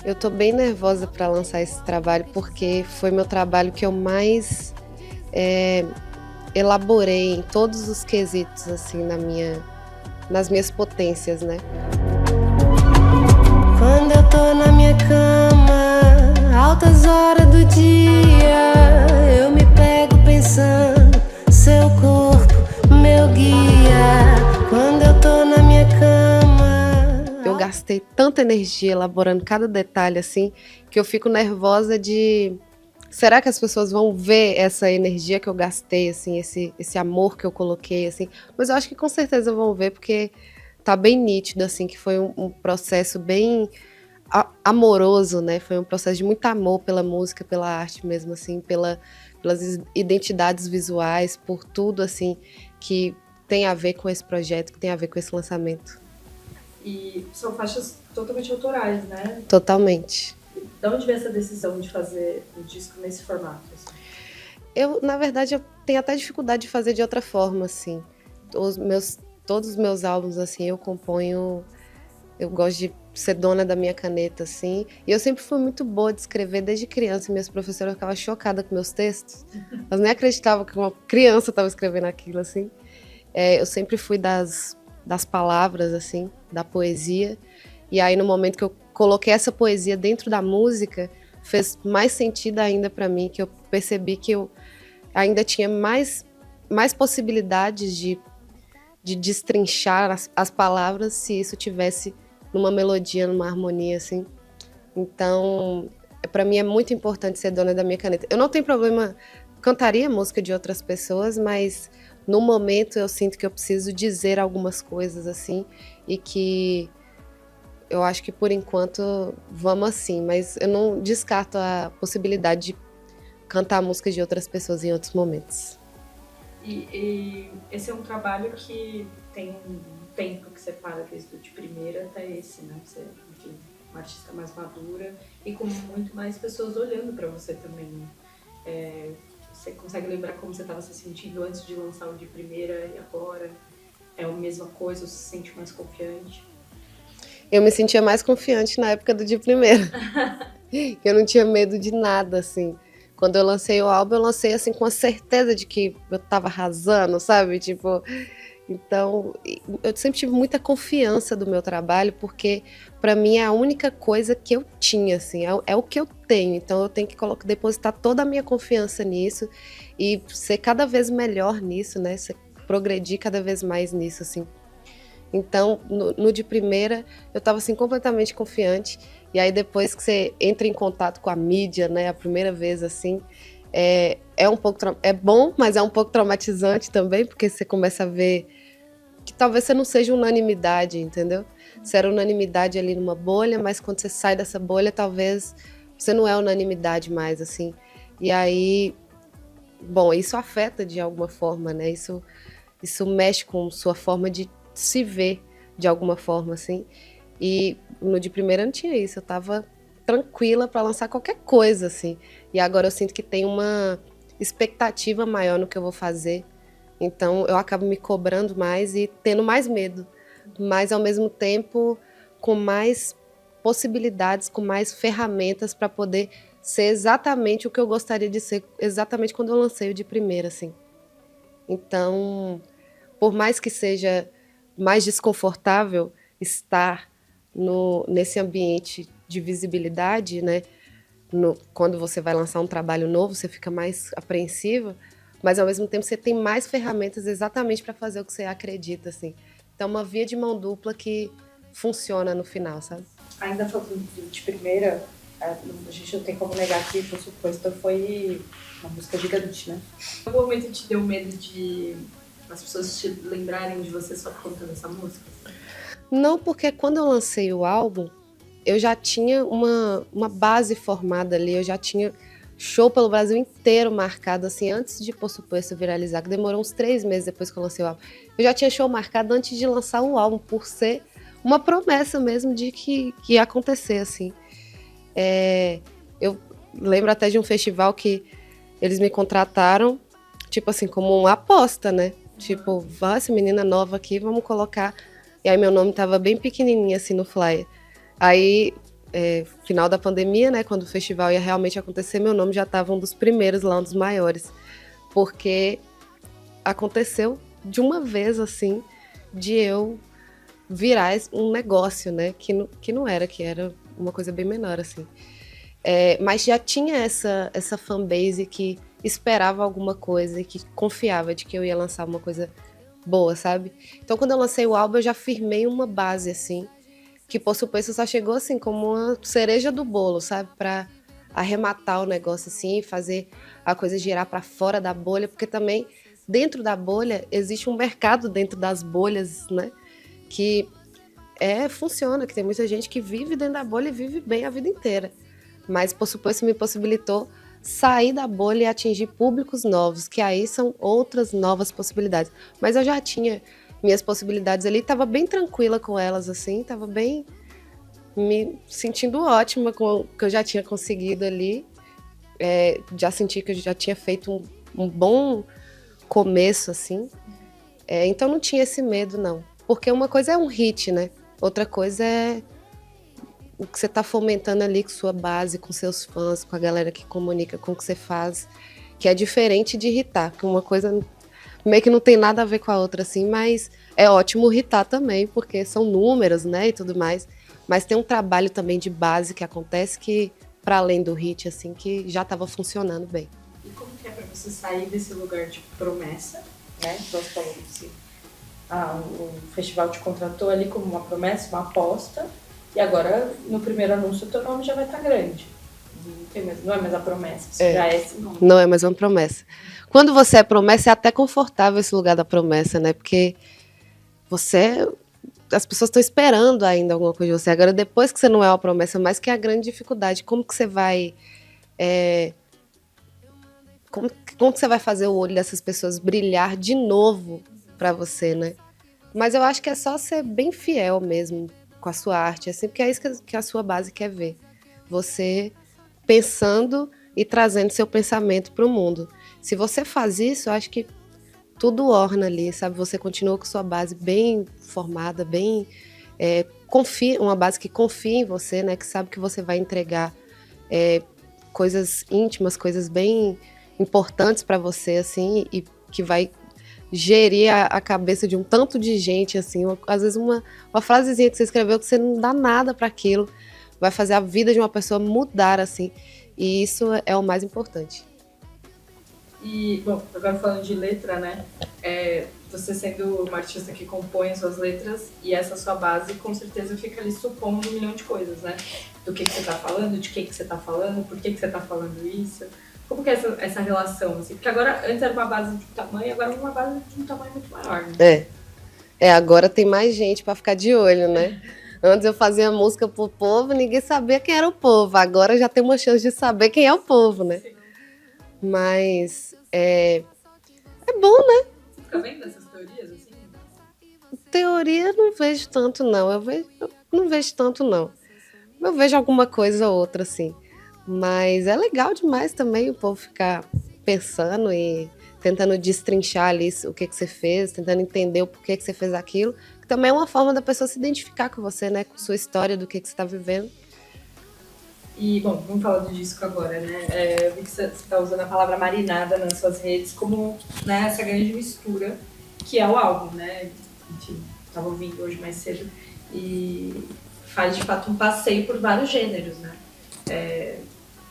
Eu tô bem nervosa para lançar esse trabalho, porque foi meu trabalho que eu mais elaborei em todos os quesitos, assim, nas minhas potências, né. Quando eu tô na minha cama, altas horas do dia, eu me pego pensando, seu corpo, meu guia. Quando eu tô na minha cama. Eu gastei tanta energia elaborando cada detalhe, assim, que eu fico nervosa de: será que as pessoas vão ver essa energia que eu gastei, assim, esse amor que eu coloquei, assim? Mas eu acho que com certeza vão ver, porque tá bem nítido, assim, que foi um processo bem amoroso, né? Foi um processo de muito amor pela música, pela arte mesmo, assim, pelas identidades visuais, por tudo, assim, que tem a ver com esse projeto, que tem a ver com esse lançamento. E são faixas totalmente autorais, né? Totalmente. De onde veio essa decisão de fazer o disco nesse formato? Assim? Na verdade, eu tenho até dificuldade de fazer de outra forma, assim. Todos os meus álbuns, assim, eu componho. Eu gosto de ser dona da minha caneta, assim. E eu sempre fui muito boa de escrever desde criança. E minhas professoras ficavam chocadas com meus textos. Elas nem acreditavam que uma criança estava escrevendo aquilo, assim. Eu sempre fui das palavras, assim, da poesia. E aí, no momento que eu coloquei essa poesia dentro da música, fez mais sentido ainda para mim, que eu percebi que eu ainda tinha mais possibilidades de destrinchar as palavras se isso tivesse numa melodia, numa harmonia, assim. Então, para mim é muito importante ser dona da minha caneta. Eu não tenho problema, cantaria música de outras pessoas, mas no momento eu sinto que eu preciso dizer algumas coisas, assim, e que eu acho que por enquanto vamos assim, mas eu não descarto a possibilidade de cantar músicas de outras pessoas em outros momentos. E esse é um trabalho que tem um tempo que separa desde o de primeira até esse, né? Você, enfim, uma artista mais madura e com muito mais pessoas olhando para você também. Você consegue lembrar como você estava se sentindo antes de lançar o de primeira e agora? É a mesma coisa? Você se sente mais confiante? Eu me sentia mais confiante na época do de primeira. Eu não tinha medo de nada, assim. Quando eu lancei o álbum, eu lancei, assim, com a certeza de que eu tava arrasando, sabe? Tipo, então, eu sempre tive muita confiança do meu trabalho, porque para mim é a única coisa que eu tinha, assim, é o que eu tenho. Então eu tenho que depositar toda a minha confiança nisso e ser cada vez melhor nisso, né? Progredir cada vez mais nisso, assim. Então, no de primeira, eu estava assim completamente confiante. E aí depois que você entra em contato com a mídia, né, a primeira vez assim, é um pouco é bom, mas é um pouco traumatizante também, porque você começa a ver que talvez você não seja unanimidade, entendeu? Você era unanimidade ali numa bolha, mas quando você sai dessa bolha, talvez você não é unanimidade mais, assim. E aí, bom, isso afeta de alguma forma, né? Isso mexe com sua forma de se ver de alguma forma, assim. E no de primeira não tinha isso, eu tava tranquila para lançar qualquer coisa, assim. E agora eu sinto que tem uma expectativa maior no que eu vou fazer. Então eu acabo me cobrando mais e tendo mais medo, mas ao mesmo tempo com mais possibilidades, com mais ferramentas para poder ser exatamente o que eu gostaria de ser, exatamente quando eu lancei o de primeira, assim. Então, por mais que seja mais desconfortável estar nesse ambiente de visibilidade, né? Quando você vai lançar um trabalho novo, você fica mais apreensiva, mas ao mesmo tempo você tem mais ferramentas exatamente para fazer o que você acredita, assim. Então, uma via de mão dupla que funciona no final, sabe? Ainda falando de primeira, a gente não tem como negar que Por Suposto foi uma música gigante, né? Em algum momento te deu medo de as pessoas te lembrarem de você só cantando essa música? Não, porque quando eu lancei o álbum, eu já tinha uma base formada ali, eu já tinha show pelo Brasil inteiro marcado, assim, antes de Por Suposto viralizar, que demorou uns 3 meses depois que eu lancei o álbum. Eu já tinha show marcado antes de lançar o álbum, por ser uma promessa mesmo de que ia acontecer, assim. Eu lembro até de um festival que eles me contrataram, tipo assim, como uma aposta, né? Tipo, vai, essa menina nova aqui, vamos colocar. E aí meu nome tava bem pequenininho, assim, no flyer. Aí final da pandemia, né, quando o festival ia realmente acontecer, meu nome já estava um dos primeiros lá, um dos maiores, porque aconteceu de uma vez, assim, de eu virar um negócio, né, que não era, que era uma coisa bem menor, assim. Mas já tinha essa fanbase que esperava alguma coisa e que confiava de que eu ia lançar uma coisa boa, sabe? Então, quando eu lancei o álbum, eu já firmei uma base, assim, que, por suposto, só chegou, assim, como uma cereja do bolo, sabe? Pra arrematar o negócio, assim, e fazer a coisa girar pra fora da bolha, porque também, dentro da bolha, existe um mercado dentro das bolhas, né? Que funciona, que tem muita gente que vive dentro da bolha e vive bem a vida inteira. Mas, por suposto, me possibilitou sair da bolha e atingir públicos novos, que aí são outras novas possibilidades. Mas eu já tinha minhas possibilidades ali, estava bem tranquila com elas, assim, estava bem me sentindo ótima com o que eu já tinha conseguido ali. Já senti que eu já tinha feito um bom começo, assim. Então não tinha esse medo, não. Porque uma coisa é um hit, né? Outra coisa é o que você está fomentando ali com sua base, com seus fãs, com a galera que comunica com o que você faz, que é diferente de irritar, que uma coisa meio que não tem nada a ver com a outra, assim, mas é ótimo irritar também, porque são números, né, e tudo mais, mas tem um trabalho também de base que acontece que, para além do hit, assim, que já estava funcionando bem. E como que é para você sair desse lugar de promessa, né, que você falou assim, o festival te contratou ali como uma promessa, uma aposta, e agora, no primeiro anúncio, o teu nome já vai estar grande. Não é mais a promessa, você já é esse nome. Não é mais uma promessa. Quando você é promessa, é até confortável esse lugar da promessa, né? Porque as pessoas estão esperando ainda alguma coisa de você. Agora, depois que você não é uma promessa, mais que é a grande dificuldade, como que você vai... como que você vai fazer o olho dessas pessoas brilhar de novo para você, né? Mas eu acho que é só ser bem fiel mesmo com a sua arte, assim, porque é isso que a sua base quer ver. Você pensando e trazendo seu pensamento para o mundo. Se você faz isso, eu acho que tudo orna ali, sabe? Você continua com sua base bem formada, bem... uma base que confia em você, né? Que sabe que você vai entregar coisas íntimas, coisas bem importantes para você, assim, e que vai gerir a cabeça de um tanto de gente, assim, às vezes uma frasezinha que você escreveu que você não dá nada para aquilo, vai fazer a vida de uma pessoa mudar, assim, e isso é o mais importante. E, bom, agora falando de letra, né, você sendo uma artista que compõe as suas letras e essa sua base, com certeza fica ali supondo um milhão de coisas, né, do que você tá falando, de que você tá falando, por que você tá falando isso. Como que é essa relação, assim? Porque agora, antes era uma base de um tamanho, agora é uma base de um tamanho muito maior, né? Agora tem mais gente para ficar de olho, né? Antes eu fazia música pro povo, ninguém sabia quem era o povo. Agora já tem uma chance de saber quem é o povo, né? Sim. Mas é bom, né? Você fica vendo essas teorias, assim? Teoria não vejo tanto, não. Eu não vejo tanto, não. Eu vejo alguma coisa ou outra, assim. Mas é legal demais também o povo ficar pensando e tentando destrinchar ali o que você fez, tentando entender o porquê que você fez aquilo. Que também é uma forma da pessoa se identificar com você, né? Com sua história, do que você está vivendo. E, bom, vamos falar do disco agora, né? Eu vi que você está usando a palavra marinada nas suas redes como, né, essa grande mistura que é o álbum, né? A gente estava ouvindo hoje mais cedo e faz, de fato, um passeio por vários gêneros, né?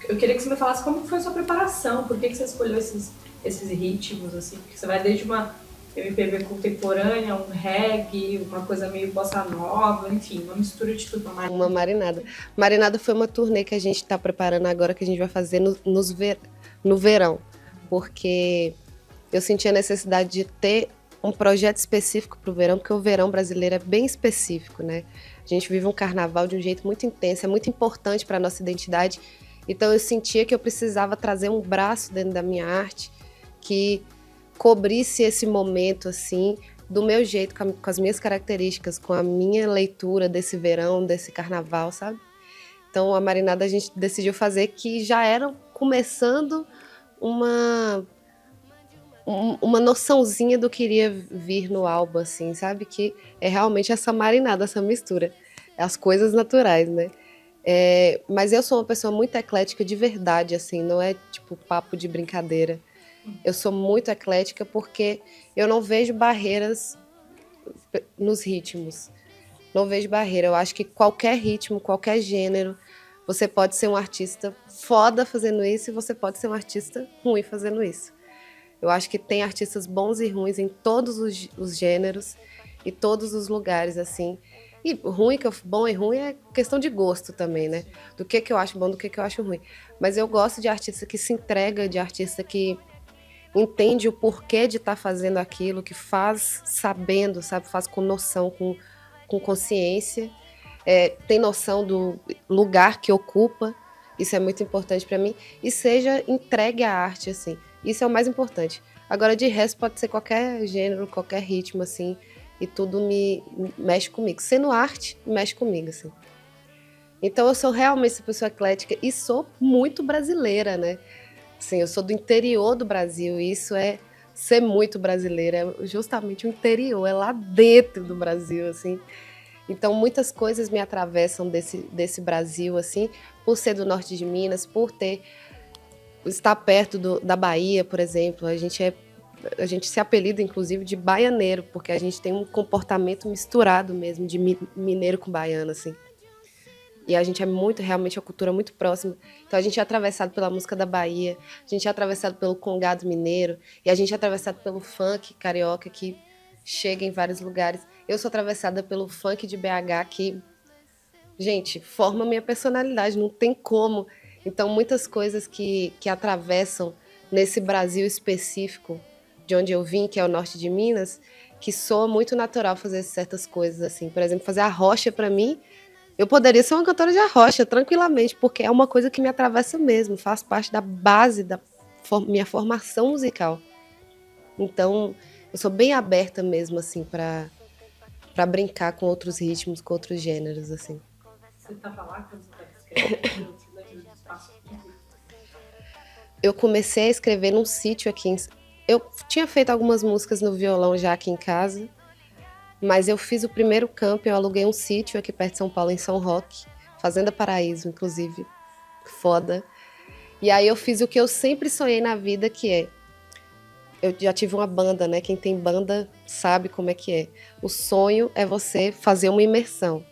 Eu queria que você me falasse como foi a sua preparação, por que você escolheu esses ritmos, assim, porque você vai desde uma MPB contemporânea, um reggae, uma coisa meio bossa nova, enfim, uma mistura de tudo. Uma marinada. Marinada foi uma turnê que a gente está preparando agora, que a gente vai fazer no verão, porque eu senti a necessidade de ter um projeto específico para o verão, porque o verão brasileiro é bem específico, né? A gente vive um carnaval de um jeito muito intenso, é muito importante para a nossa identidade. Então eu sentia que eu precisava trazer um braço dentro da minha arte que cobrisse esse momento, assim, do meu jeito, com as minhas características, com a minha leitura desse verão, desse carnaval, sabe? Então a marinada a gente decidiu fazer que já era começando uma noçãozinha do que iria vir no álbum, assim, sabe? Que é realmente essa marinada, essa mistura. As coisas naturais, né? Mas eu sou uma pessoa muito eclética de verdade, assim, não é tipo papo de brincadeira. Eu sou muito eclética porque eu não vejo barreiras nos ritmos. Não vejo barreira. Eu acho que qualquer ritmo, qualquer gênero, você pode ser um artista foda fazendo isso e você pode ser um artista ruim fazendo isso. Eu acho que tem artistas bons e ruins em todos os gêneros e todos os lugares, assim. E ruim, bom e ruim é questão de gosto também, né? Do que eu acho bom, do que eu acho ruim. Mas eu gosto de artista que se entrega, de artista que entende o porquê de estar fazendo aquilo, que faz sabendo, sabe? Faz com noção, com consciência, tem noção do lugar que ocupa, isso é muito importante para mim, e seja entregue à arte, assim. Isso é o mais importante. Agora, de resto, pode ser qualquer gênero, qualquer ritmo, assim, e tudo me mexe comigo. Sendo arte, mexe comigo, assim. Então, eu sou realmente essa pessoa eclética e sou muito brasileira, né? Assim, eu sou do interior do Brasil e isso é ser muito brasileira, é justamente o interior, é lá dentro do Brasil, assim. Então, muitas coisas me atravessam desse Brasil, assim, por ser do norte de Minas, por estar perto da Bahia, por exemplo. A gente se apelida, inclusive, de baianeiro, porque a gente tem um comportamento misturado mesmo, de mineiro com baiano, assim. E a gente é realmente, uma cultura muito próxima. Então a gente é atravessado pela música da Bahia, a gente é atravessado pelo congado mineiro, e a gente é atravessado pelo funk carioca, que chega em vários lugares. Eu sou atravessada pelo funk de BH, que, gente, forma minha personalidade, não tem como. Então muitas coisas que atravessam nesse Brasil específico, de onde eu vim, que é o norte de Minas, que soa muito natural fazer certas coisas, assim. Por exemplo, fazer arrocha para mim, eu poderia ser uma cantora de arrocha, tranquilamente, porque é uma coisa que me atravessa mesmo, faz parte da base da minha formação musical. Então, eu sou bem aberta mesmo, assim, para brincar com outros ritmos, com outros gêneros, assim. Você estava lá quando você estava escrevendo? Você lembra do espaço físico? Eu comecei a escrever num sítio aqui. Eu tinha feito algumas músicas no violão já aqui em casa, mas eu fiz o primeiro campo, eu aluguei um sítio aqui perto de São Paulo, em São Roque, Fazenda Paraíso, inclusive, foda. E aí eu fiz o que eu sempre sonhei na vida, que é, eu já tive uma banda, né? Quem tem banda sabe como é que é. O sonho é você fazer uma imersão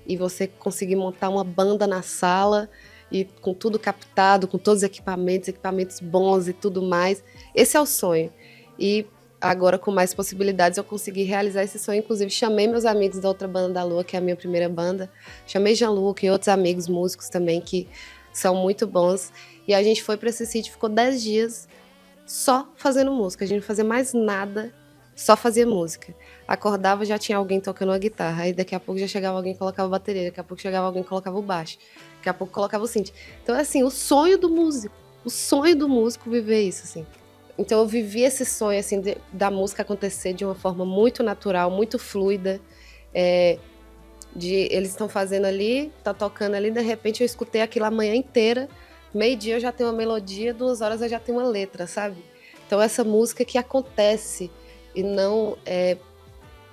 e você conseguir montar uma banda na sala e com tudo captado, com todos os equipamentos bons e tudo mais. Esse é o sonho. E agora, com mais possibilidades, eu consegui realizar esse sonho. Inclusive, chamei meus amigos da outra banda da Lua, que é a minha primeira banda. Chamei Jean-Luc e outros amigos músicos também, que são muito bons. E a gente foi para esse sítio, ficou 10 dias só fazendo música. A gente não fazia mais nada, só fazia música. Acordava, já tinha alguém tocando a guitarra. Aí daqui a pouco já chegava alguém e colocava a bateria. Daqui a pouco chegava alguém e colocava o baixo. Daqui a pouco colocava o synth. Então, é assim, o sonho do músico viver isso, assim. Então eu vivi esse sonho, assim, da música acontecer de uma forma muito natural, muito fluida. Eles estão fazendo ali, tá tocando ali, de repente eu escutei aquilo a manhã inteira, meio-dia eu já tenho uma melodia, 2 horas eu já tenho uma letra, sabe? Então essa música que acontece e não é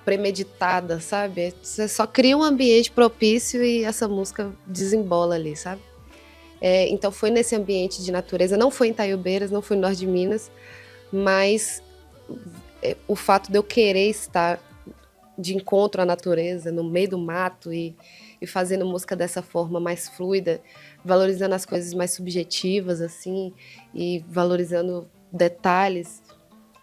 premeditada, sabe? Você só cria um ambiente propício e essa música desembola ali, sabe? Então foi nesse ambiente de natureza, não foi em Itaiobeiras, não foi no norte de Minas, mas o fato de eu querer estar de encontro à natureza, no meio do mato e fazendo música dessa forma mais fluida, valorizando as coisas mais subjetivas, assim, e valorizando detalhes,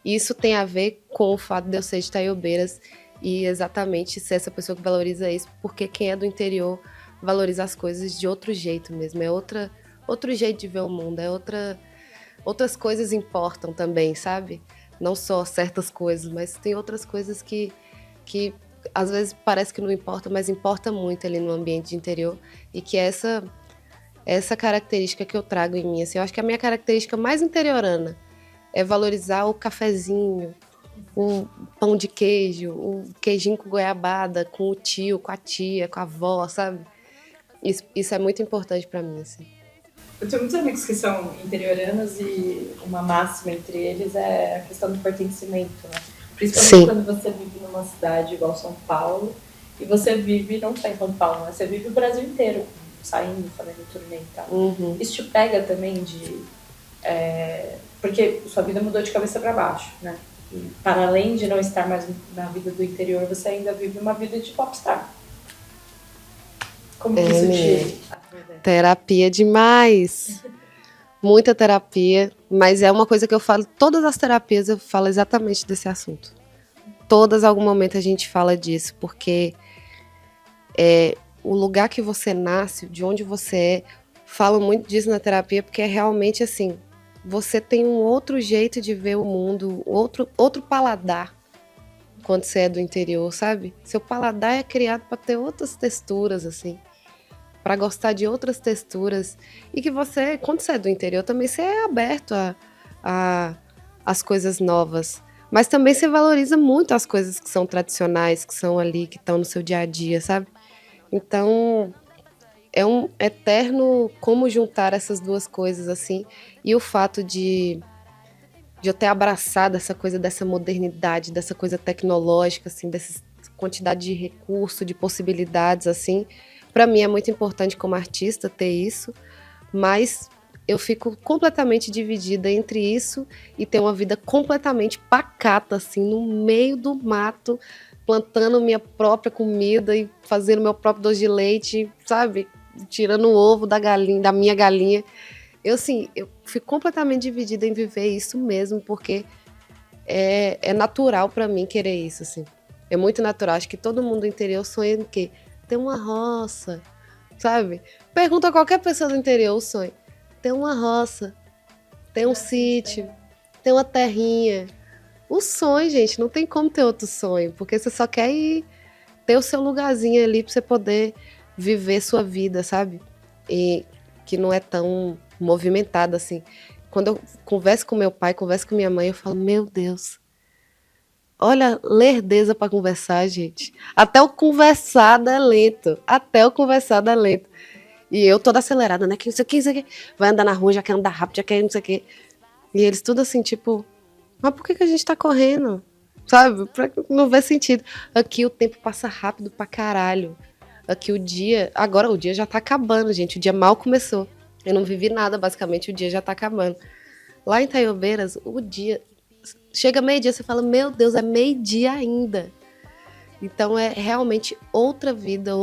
isso tem a ver com o fato de eu ser de Itaiobeiras e exatamente ser essa pessoa que valoriza isso, porque quem é do interior valoriza as coisas de outro jeito mesmo, é outro jeito de ver o mundo, outras coisas importam também, sabe? Não só certas coisas, mas tem outras coisas que às vezes parece que não importa, mas importa muito ali no ambiente de interior, e que é essa característica que eu trago em mim, assim, eu acho que a minha característica mais interiorana é valorizar o cafezinho, o pão de queijo, o queijinho com goiabada, com o tio, com a tia, com a avó, sabe? Isso é muito importante pra mim, assim. Eu tenho muitos amigos que são interioranos e uma máxima entre eles é a questão do pertencimento, né? Principalmente quando você vive numa cidade igual São Paulo e você vive não só em São Paulo, mas você vive o Brasil inteiro, saindo, fazendo turnê e tal. Uhum. Isso te pega também porque sua vida mudou de cabeça para baixo, né? E para além de não estar mais na vida do interior, você ainda vive uma vida de popstar. Como que isso te... Terapia demais. Muita terapia, mas é uma coisa que eu falo, todas as terapias eu falo exatamente desse assunto. Todas, em algum momento a gente fala disso, porque o lugar que você nasce, de onde você é, falo muito disso na terapia, porque é realmente assim, você tem um outro jeito de ver o mundo, outro paladar quando você é do interior, sabe? Seu paladar é criado para ter outras texturas, assim, para gostar de outras texturas, e que você, quando você é do interior, também você é aberto a as coisas novas, mas também você valoriza muito as coisas que são tradicionais, que são ali, que estão no seu dia a dia, sabe? Então, é um eterno como juntar essas duas coisas, assim, e o fato de eu ter abraçado essa coisa dessa modernidade, dessa coisa tecnológica, assim, dessa quantidade de recurso, de possibilidades, assim, para mim é muito importante como artista ter isso, mas eu fico completamente dividida entre isso e ter uma vida completamente pacata, assim, no meio do mato, plantando minha própria comida e fazendo meu próprio doce de leite, sabe? Tirando o ovo da galinha, da minha galinha. Eu fico completamente dividida em viver isso mesmo, porque é natural para mim querer isso, assim. É muito natural. Acho que todo mundo do interior sonha em quê? Ter uma roça, sabe? Pergunta a qualquer pessoa do interior o sonho. Ter uma roça, ter um sítio, ter uma terrinha. O sonho, gente, não tem como ter outro sonho, porque você só quer ir ter o seu lugarzinho ali pra você poder viver sua vida, sabe? E que não é tão movimentada assim. Quando eu converso com meu pai, converso com minha mãe, eu falo, meu Deus, olha, lerdeza pra conversar, gente. Até o conversado é lento. Até o conversado é lento. E eu toda acelerada, né? Que isso aqui, isso aqui. Vai andar na rua, já quer andar rápido, já quer não sei o quê. E eles tudo assim, tipo, mas por que a gente tá correndo? Sabe? Não vê sentido. Aqui o tempo passa rápido pra caralho. Aqui agora o dia já tá acabando, gente. O dia mal começou. Eu não vivi nada, basicamente, o dia já tá acabando. Lá em Taiobeiras, o dia... Chega meio-dia, você fala, meu Deus, é meio-dia ainda. Então é realmente outra vida,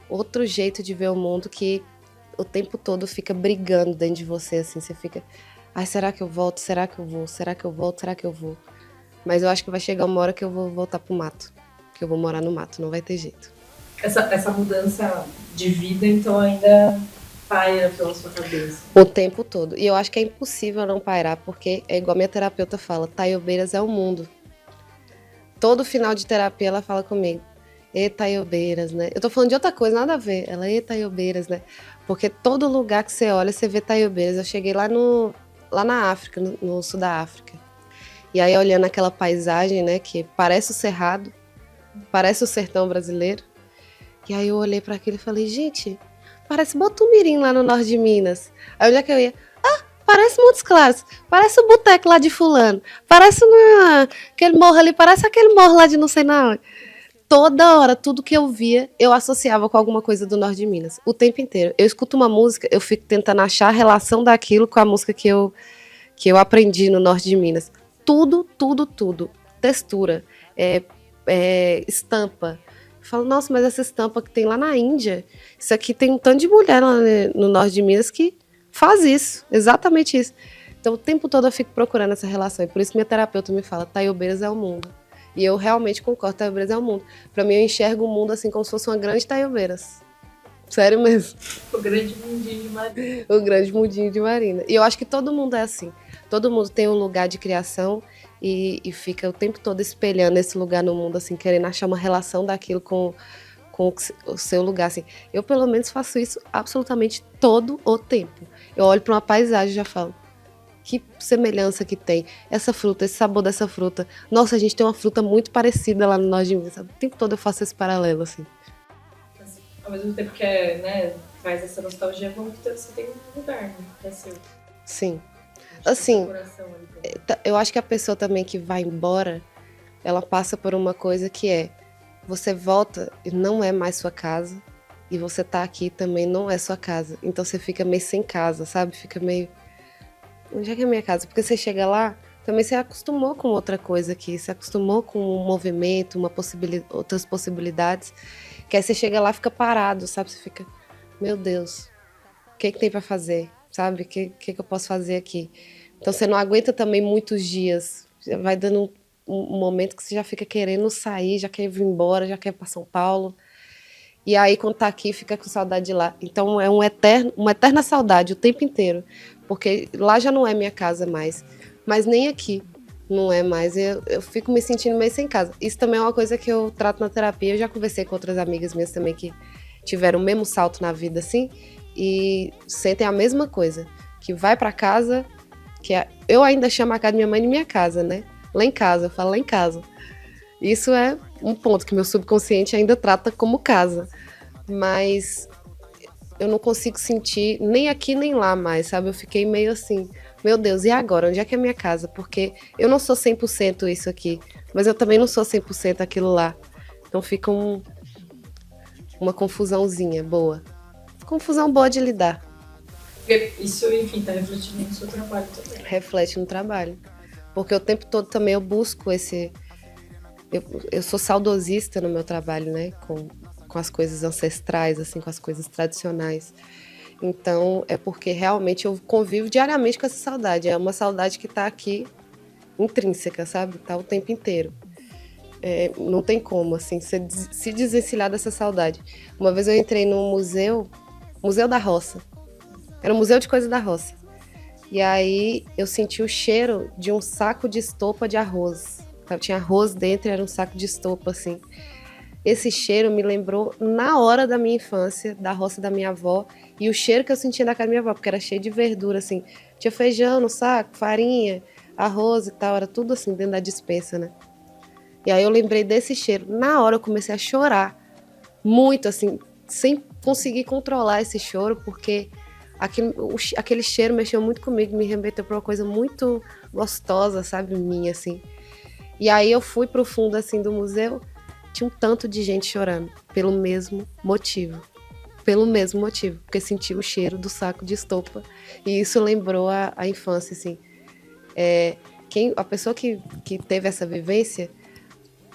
outro jeito de ver o mundo que o tempo todo fica brigando dentro de você, assim. Você fica, ai, será que eu volto? Será que eu vou? Será que eu volto? Será que eu vou? Mas eu acho que vai chegar uma hora que eu vou voltar pro mato. Que eu vou morar no mato, não vai ter jeito. Essa mudança de vida, então, ainda paira pela sua cabeça? O tempo todo. E eu acho que é impossível não pairar, porque é igual minha terapeuta fala, Taiobeiras é o mundo. Todo final de terapia ela fala comigo, e Taiobeiras, né? Eu tô falando de outra coisa, nada a ver. Ela, e Taiobeiras, né? Porque todo lugar que você olha, você vê Taiobeiras. Eu cheguei lá na África, no sul da África. E aí, olhando aquela paisagem, né, que parece o Cerrado, parece o sertão brasileiro. E aí eu olhei para aquilo e falei, gente, parece Botumirim lá no norte de Minas. Aí onde é que eu ia? Ah, parece Montes Claros, parece o boteco lá de fulano, parece aquele morro ali, parece aquele morro lá de não sei não. Toda hora, tudo que eu via, eu associava com alguma coisa do norte de Minas. O tempo inteiro. Eu escuto uma música, eu fico tentando achar a relação daquilo com a música que eu aprendi no norte de Minas. Tudo. Textura, estampa. Eu falo, nossa, mas essa estampa que tem lá na Índia, isso aqui tem um tanto de mulher lá no norte de Minas que faz isso, exatamente isso. Então o tempo todo eu fico procurando essa relação, e por isso minha terapeuta me fala, Taiobeiras é o mundo. E eu realmente concordo, Taiobeiras é o mundo. Pra mim eu enxergo o mundo assim como se fosse uma grande Taiobeiras. Sério mesmo. O grande mundinho de Marina. O grande mundinho de Marina. E eu acho que todo mundo é assim. Todo mundo tem um lugar de criação e fica o tempo todo espelhando esse lugar no mundo, assim, querendo achar uma relação daquilo com o seu lugar, assim. Eu, pelo menos, faço isso absolutamente todo o tempo. Eu olho para uma paisagem e já falo, que semelhança que tem essa fruta, esse sabor dessa fruta. Nossa, a gente tem uma fruta muito parecida lá no norte de Minas, sabe? O tempo todo eu faço esse paralelo, assim. Ao mesmo tempo que traz essa nostalgia, você tem um lugar, né? Que é seu. Sim. Assim, eu acho que a pessoa também que vai embora, ela passa por uma coisa que você volta e não é mais sua casa, E você tá aqui também não é sua casa. Então você fica meio sem casa, sabe? Fica meio... Onde é que é a minha casa? Porque você chega lá, também você acostumou com outra coisa aqui. Você acostumou com um movimento, outras possibilidades. Que aí você chega lá e fica parado, sabe? Você fica, meu Deus, o que tem pra fazer? Sabe? O que eu posso fazer aqui? Então você não aguenta também muitos dias. Vai dando um momento que você já fica querendo sair, já quer vir embora, já quer ir para São Paulo. E aí, quando tá aqui, fica com saudade de lá. Então é uma eterna saudade o tempo inteiro. Porque lá já não é minha casa mais. Mas nem aqui não é mais. Eu fico me sentindo meio sem casa. Isso também é uma coisa que eu trato na terapia. Eu já conversei com outras amigas minhas também que tiveram o mesmo salto na vida, assim, e sentem a mesma coisa. Que vai para casa, eu ainda chamo a casa da minha mãe de minha casa, né? Lá em casa, eu falo lá em casa. Isso é um ponto que meu subconsciente ainda trata como casa. Mas eu não consigo sentir nem aqui nem lá mais, sabe? Eu fiquei meio assim, meu Deus, e agora? Onde é que é a minha casa? Porque eu não sou 100% isso aqui, mas eu também não sou 100% aquilo lá. Então fica uma confusãozinha boa. Confusão boa de lidar. Porque isso, enfim, tá refletindo no seu trabalho também. Reflete no trabalho. Porque o tempo todo também eu busco esse... Eu sou saudosista no meu trabalho, né? Com as coisas ancestrais, assim, com as coisas tradicionais. Então, é porque realmente eu convivo diariamente com essa saudade. É uma saudade que tá aqui, intrínseca, sabe? Tá o tempo inteiro. Não tem como, assim, se desvencilhar dessa saudade. Uma vez eu entrei num Museu da Roça. Era um museu de coisa da roça. E aí eu senti o cheiro de um saco de estopa de arroz. Tinha arroz dentro e era um saco de estopa, assim. Esse cheiro me lembrou, na hora da minha infância, da roça da minha avó, e o cheiro que eu sentia da casa da minha avó, porque era cheio de verdura, assim. Tinha feijão no saco, farinha, arroz e tal, era tudo assim, dentro da despensa, né? E aí eu lembrei desse cheiro. Na hora eu comecei a chorar, muito, assim, sem conseguir controlar esse choro, porque aquele cheiro mexeu muito comigo, me remeteu para uma coisa muito gostosa, sabe, minha, assim. E aí eu fui pro fundo, assim, do museu, tinha um tanto de gente chorando, pelo mesmo motivo, porque senti o cheiro do saco de estopa, e isso lembrou a infância, assim. A pessoa que teve essa vivência,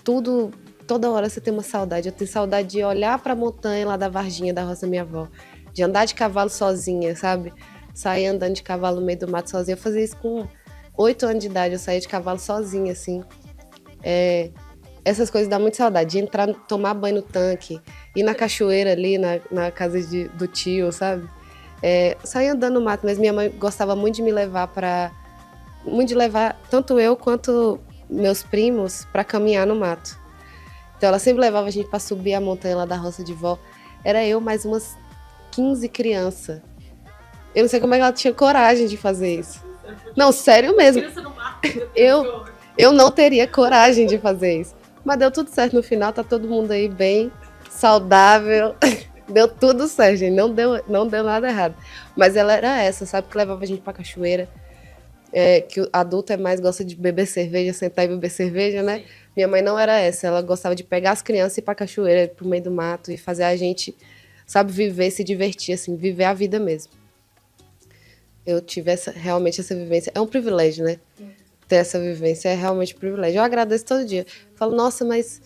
toda hora você tem uma saudade. Eu tenho saudade de olhar pra montanha lá da Varginha, da roça da minha avó, de andar de cavalo sozinha, sabe? Sair andando de cavalo no meio do mato sozinha. Eu fazia isso com 8 anos de idade, eu saía de cavalo sozinha, assim. Essas coisas dão muita saudade, de entrar, tomar banho no tanque, ir na cachoeira ali, na casa do tio, sabe? Sair andando no mato, mas minha mãe gostava muito de me levar tanto eu quanto meus primos para caminhar no mato. Então ela sempre levava a gente para subir a montanha lá da roça de vó. Era eu mais umas 15 crianças. Eu não sei como é que ela tinha coragem de fazer isso. Não, sério mesmo. Eu não teria coragem de fazer isso. Mas deu tudo certo no final, tá todo mundo aí bem, saudável. Deu tudo certo, gente. Não deu nada errado. Mas ela era essa, sabe? Que levava a gente pra cachoeira. Que o adulto gosta de beber cerveja, sentar e beber cerveja, né? Sim. Minha mãe não era essa. Ela gostava de pegar as crianças e ir pra cachoeira, pro meio do mato, e fazer a gente, sabe, viver, se divertir, assim, viver a vida mesmo. Eu tive realmente essa vivência. É um privilégio, né? Ter essa vivência é realmente um privilégio. Eu agradeço todo dia. Falo, nossa, mas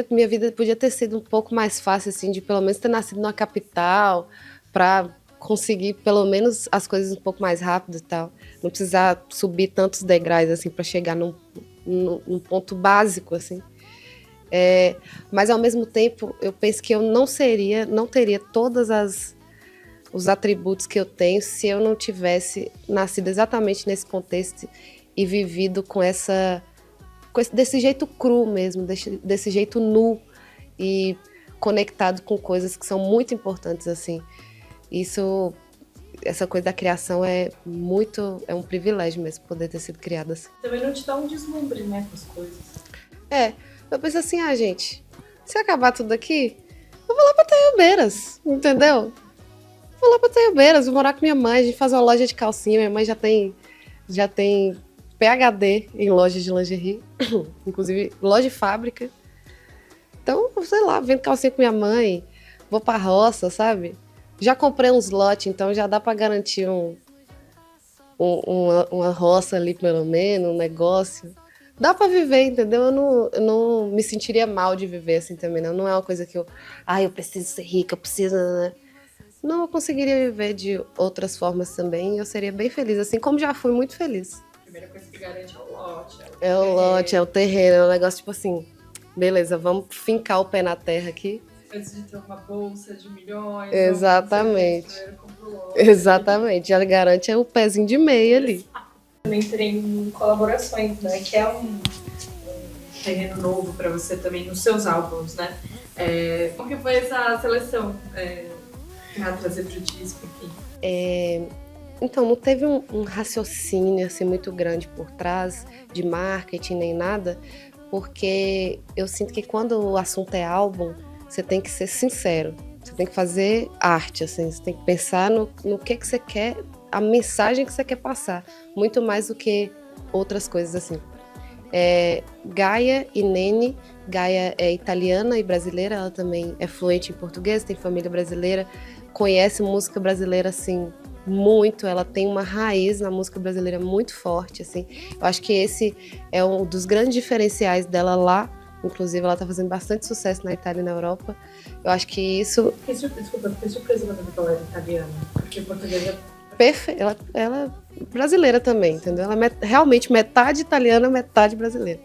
minha vida podia ter sido um pouco mais fácil, assim, de pelo menos ter nascido numa capital, pra conseguir pelo menos as coisas um pouco mais rápido e tal. Não precisar subir tantos degraus, assim, para chegar num ponto básico, assim. Mas ao mesmo tempo, eu penso que eu não teria todas os atributos que eu tenho se eu não tivesse nascido exatamente nesse contexto e vivido desse jeito cru mesmo, desse jeito nu e conectado com coisas que são muito importantes, assim. Essa coisa da criação é um privilégio mesmo, poder ter sido criada assim. Também não te dá um deslumbre, né, com as coisas. Eu penso assim, gente, se acabar tudo aqui, eu vou lá pra Taiobeiras, entendeu? Vou lá pra Taiobeiras, vou morar com minha mãe, a gente faz uma loja de calcinha, minha mãe já tem PhD em lojas de lingerie, inclusive loja de fábrica. Então, sei lá, vendo calcinha com minha mãe, vou pra roça, sabe? Já comprei uns lotes, então já dá pra garantir uma roça ali, pelo menos, um negócio. Dá pra viver, entendeu? Eu não me sentiria mal de viver assim também, não. Não é uma coisa que eu preciso ser rica, eu preciso, né? Não, eu conseguiria viver de outras formas também e eu seria bem feliz, assim como já fui muito feliz. A primeira coisa que garante é o lote. É o lote, é o terreno, é um negócio tipo assim, beleza, vamos fincar o pé na terra aqui. Antes de ter uma bolsa de milhões. Exatamente. Primeiro compra o lote. Exatamente, já garante o pezinho de meia ali. Também tem colaborações, né? Que é um terreno novo para você também nos seus álbuns, né? Como que foi essa seleção para trazer pro disco, enfim? Então, não teve um raciocínio assim, muito grande por trás de marketing nem nada, porque eu sinto que quando o assunto é álbum, você tem que ser sincero, você tem que fazer arte, assim, você tem que pensar no que você quer, a mensagem que você quer passar, muito mais do que outras coisas assim. Gaia e Nene, Gaia é italiana e brasileira, ela também é fluente em português, tem família brasileira, conhece música brasileira assim muito, ela tem uma raiz na música brasileira muito forte, assim. Eu acho que esse é um dos grandes diferenciais dela lá, inclusive ela tá fazendo bastante sucesso na Itália e na Europa. Eu acho que isso... Desculpa, fiquei surpresa quando ela era italiana, porque portuguesa... Ela é brasileira também, entendeu? Ela é realmente metade italiana, metade brasileira.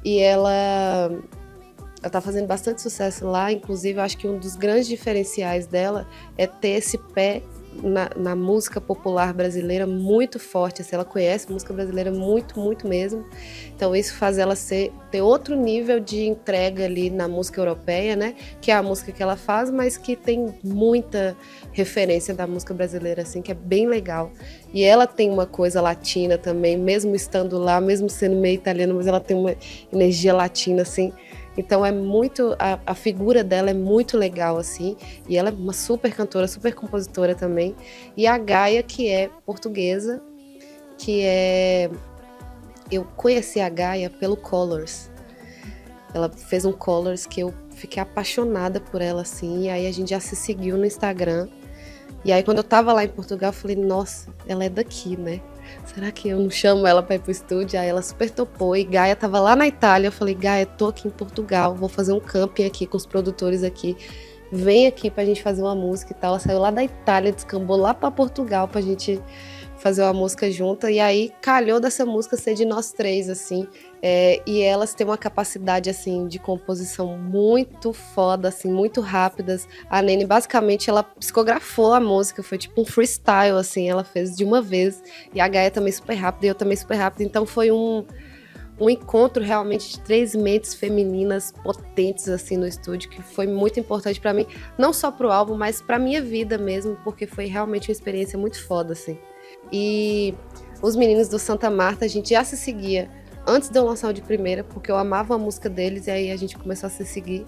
E ela tá fazendo bastante sucesso lá, inclusive eu acho que um dos grandes diferenciais dela é ter esse pé na música popular brasileira muito forte, assim, ela conhece música brasileira muito, muito mesmo, então isso faz ela ter outro nível de entrega ali na música europeia, né, que é a música que ela faz, mas que tem muita referência da música brasileira, assim, que é bem legal, e ela tem uma coisa latina também, mesmo estando lá, mesmo sendo meio italiana, mas ela tem uma energia latina, assim. Então é muito, a figura dela é muito legal, assim, e ela é uma super cantora, super compositora também. E a Gaia, que é portuguesa, eu conheci a Gaia pelo Colors. Ela fez um Colors que eu fiquei apaixonada por ela, assim, e aí a gente já se seguiu no Instagram. E aí quando eu tava lá em Portugal, eu falei, nossa, ela é daqui, né? Será que eu não chamo ela pra ir pro estúdio? Aí ela super topou e Gaia tava lá na Itália. Eu falei, Gaia, tô aqui em Portugal, vou fazer um camping aqui com os produtores aqui. Vem aqui pra gente fazer uma música e tal. Ela saiu lá da Itália, descambou lá pra Portugal pra gente fazer uma música junta. E aí calhou dessa música ser de nós três, assim. E elas têm uma capacidade, assim, de composição muito foda, assim, muito rápidas. A Nene, basicamente, ela psicografou a música, foi tipo um freestyle, assim, ela fez de uma vez. E a Gaia também super rápida, e eu também super rápida. Então foi um encontro realmente de três mentes femininas potentes, assim, no estúdio, que foi muito importante pra mim. Não só pro álbum, mas pra minha vida mesmo, porque foi realmente uma experiência muito foda, assim. E os meninos do Santa Marta, a gente já se seguia antes de eu lançar o de primeira, porque eu amava a música deles, e aí a gente começou a se seguir.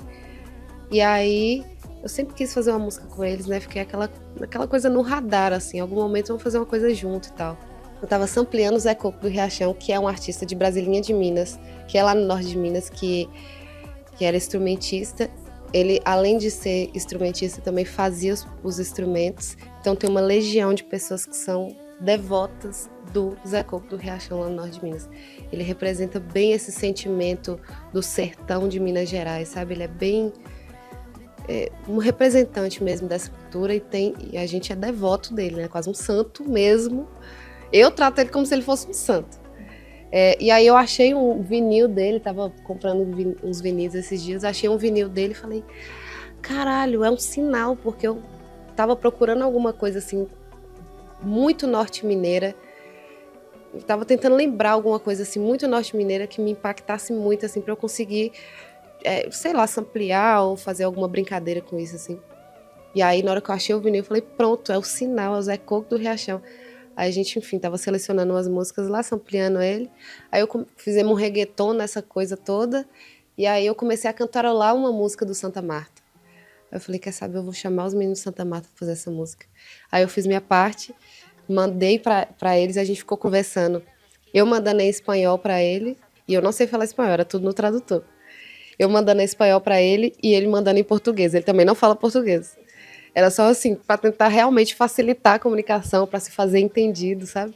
E aí, eu sempre quis fazer uma música com eles, né? Fiquei aquela coisa no radar, assim, em algum momento vamos fazer uma coisa junto e tal. Eu tava sampleando o Zé Coco do Riachão, que é um artista de Brasilinha de Minas, que é lá no norte de Minas, que era instrumentista. Ele, além de ser instrumentista, também fazia os instrumentos. Então tem uma legião de pessoas que são devotas do Zé Coco do Riachão lá no norte de Minas. Ele representa bem esse sentimento do sertão de Minas Gerais, sabe? Ele é bem um representante mesmo dessa cultura e a gente é devoto dele, né? Quase um santo mesmo. Eu trato ele como se ele fosse um santo. E aí eu achei um vinil dele, tava comprando uns vinis esses dias, achei um vinil dele e falei, caralho, é um sinal, porque eu tava procurando alguma coisa assim, muito norte-mineira. Eu tava tentando lembrar alguma coisa assim, muito norte-mineira, que me impactasse muito, assim, pra eu conseguir, sei lá, samplear ou fazer alguma brincadeira com isso, assim. E aí, na hora que eu achei o vinil, eu falei, pronto, é o sinal, é o Zé Coco do Riachão. Aí a gente, enfim, tava selecionando umas músicas lá, sampleando ele. Aí fizemos um reggaeton nessa coisa toda. E aí eu comecei a cantarolar uma música do Santa Marta. Aí eu falei, quer saber, eu vou chamar os meninos do Santa Marta pra fazer essa música. Aí eu fiz minha parte, mandei pra eles, a gente ficou conversando. Eu mandando em espanhol pra ele, e eu não sei falar espanhol, era tudo no tradutor. Eu mandando em espanhol pra ele e ele mandando em português. Ele também não fala português. Era só assim, pra tentar realmente facilitar a comunicação, pra se fazer entendido, sabe?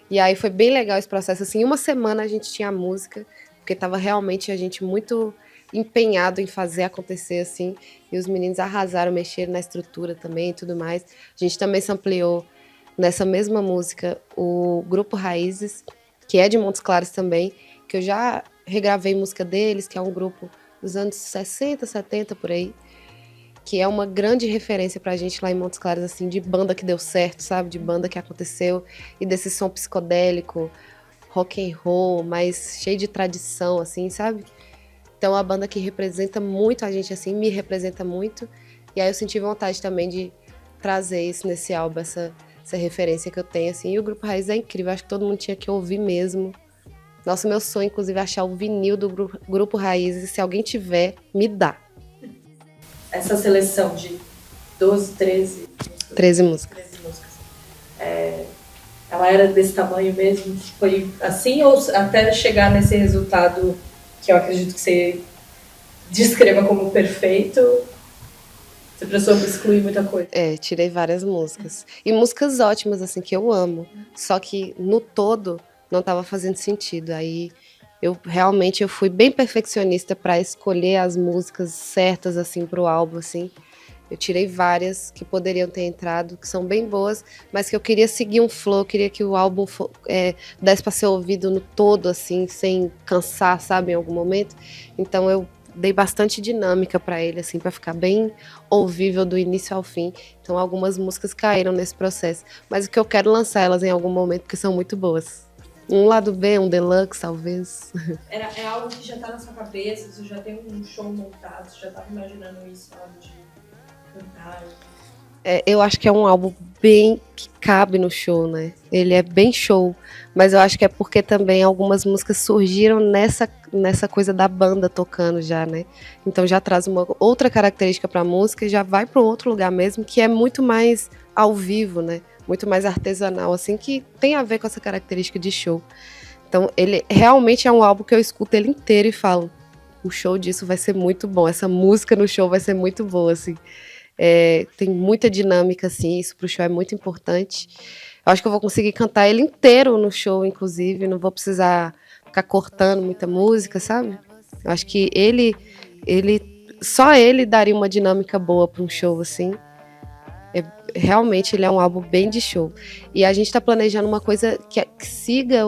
E aí foi bem legal esse processo. Assim, em uma semana a gente tinha a música, porque tava realmente a gente muito empenhado em fazer acontecer, assim. E os meninos arrasaram, mexeram na estrutura também e tudo mais. A gente também sampleou nessa mesma música o Grupo Raízes, que é de Montes Claros também, que eu já regravei música deles, que é um grupo dos anos 60, 70, por aí, que é uma grande referência pra gente lá em Montes Claros, assim, de banda que deu certo, sabe? De banda que aconteceu, e desse som psicodélico, rock and roll, mas cheio de tradição, assim, sabe? Então, é uma banda que representa muito a gente, assim, me representa muito, e aí eu senti vontade também de trazer isso nesse álbum, essa referência que eu tenho, assim, e o Grupo Raiz é incrível, acho que todo mundo tinha que ouvir mesmo. Nossa, meu sonho, inclusive, é achar o vinil do Grupo Raiz, e se alguém tiver, me dá. Essa seleção de 12, 13 músicas, 13 músicas. 13 músicas. Ela era desse tamanho mesmo? Foi assim ou até chegar nesse resultado que eu acredito que você descreva como perfeito, você precisou excluir muita coisa? Tirei várias músicas. E músicas ótimas, assim, que eu amo. Só que no todo não estava fazendo sentido. Aí eu fui bem perfeccionista para escolher as músicas certas, assim, pro álbum, assim. Eu tirei várias que poderiam ter entrado, que são bem boas, mas que eu queria seguir um flow, eu queria que o álbum desse para ser ouvido no todo, assim, sem cansar, sabe, em algum momento. Então eu dei bastante dinâmica para ele, assim, para ficar bem ouvível do início ao fim. Então algumas músicas caíram nesse processo, mas o que eu quero lançar elas em algum momento, porque são muito boas. Um lado B, um deluxe, talvez. É algo que já tá na sua cabeça, você já tem um show montado, você já tava imaginando isso na hora de cantar? Eu acho que é um álbum bem que cabe no show, né? Ele é bem show, mas eu acho que é porque também algumas músicas surgiram nessa coisa da banda tocando já, né? Então já traz uma outra característica pra música e já vai para outro lugar mesmo, que é muito mais ao vivo, né? Muito mais artesanal, assim, que tem a ver com essa característica de show. Então, ele realmente é um álbum que eu escuto ele inteiro e falo, o show disso vai ser muito bom, essa música no show vai ser muito boa, assim. Tem muita dinâmica, assim, isso pro show é muito importante. Eu acho que eu vou conseguir cantar ele inteiro no show, inclusive, não vou precisar ficar cortando muita música, sabe? Eu acho que só ele daria uma dinâmica boa para um show, assim. Realmente ele é um álbum bem de show. E a gente está planejando uma coisa que siga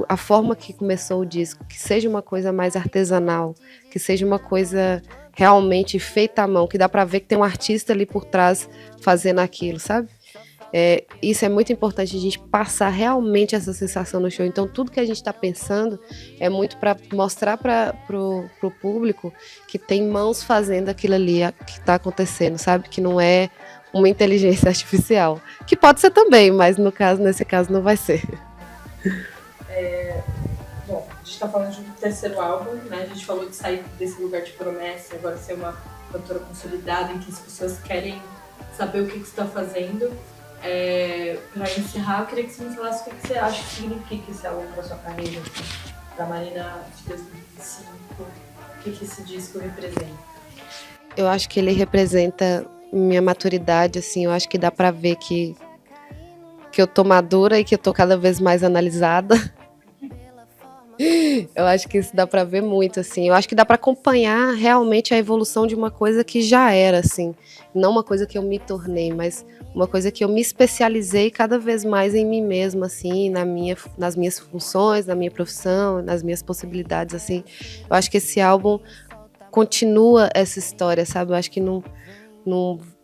a forma que começou o disco, que seja uma coisa mais artesanal, que seja uma coisa realmente feita à mão, que dá para ver que tem um artista ali por trás fazendo aquilo, sabe? Isso é muito importante, a gente passar realmente essa sensação no show. Então tudo que a gente está pensando é muito para mostrar para o público que tem mãos fazendo aquilo ali que está acontecendo, sabe? Que não é uma inteligência artificial. Que pode ser também, mas nesse caso não vai ser. Bom, a gente tá falando de um terceiro álbum, né? A gente falou de sair desse lugar de promessa, agora ser uma cantora consolidada, em que as pessoas querem saber o que você tá fazendo. Para encerrar, eu queria que você me falasse o que você acha que significa esse álbum para sua carreira, assim, para Marina de 2025, o que esse disco representa? Eu acho que ele representa minha maturidade, assim, eu acho que dá pra ver que eu tô madura e que eu tô cada vez mais analisada. Eu acho que isso dá pra ver muito, assim. Eu acho que dá pra acompanhar realmente a evolução de uma coisa que já era, assim. Não uma coisa que eu me tornei, mas uma coisa que eu me especializei cada vez mais em mim mesma, assim, nas minhas funções, na minha profissão, nas minhas possibilidades, assim. Eu acho que esse álbum continua essa história, sabe? Eu acho que não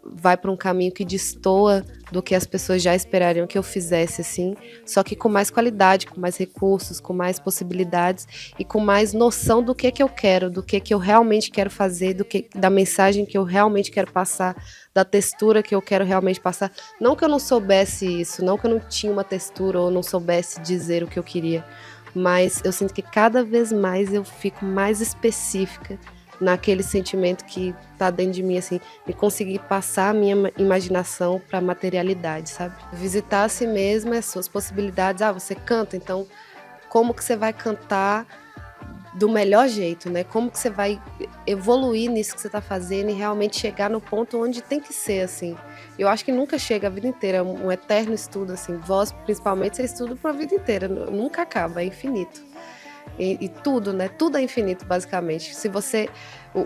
vai para um caminho que destoa do que as pessoas já esperariam que eu fizesse, assim, só que com mais qualidade, com mais recursos, com mais possibilidades e com mais noção do que eu quero, do que eu realmente quero fazer, da mensagem que eu realmente quero passar, da textura que eu quero realmente passar. Não que eu não soubesse isso, não que eu não tinha uma textura ou não soubesse dizer o que eu queria, mas eu sinto que cada vez mais eu fico mais específica naquele sentimento que tá dentro de mim, assim, e conseguir passar a minha imaginação para a materialidade, sabe? Visitar a si mesma, as suas possibilidades. Você canta, então como que você vai cantar do melhor jeito, né? Como que você vai evoluir nisso que você tá fazendo e realmente chegar no ponto onde tem que ser, assim. Eu acho que nunca chega a vida inteira, é um eterno estudo, assim. Voz, principalmente, você estuda pra vida inteira, nunca acaba, é infinito. E tudo, né? Tudo é infinito, basicamente. Se você...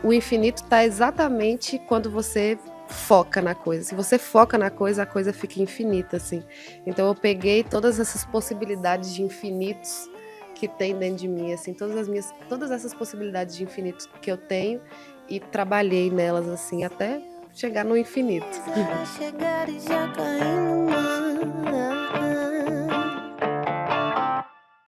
O infinito tá exatamente quando você foca na coisa. Se você foca na coisa, a coisa fica infinita, assim. Então eu peguei todas essas possibilidades de infinitos que tem dentro de mim, assim, todas essas possibilidades de infinito que eu tenho e trabalhei nelas, assim, até chegar no infinito. Vai chegar e já caí no mar.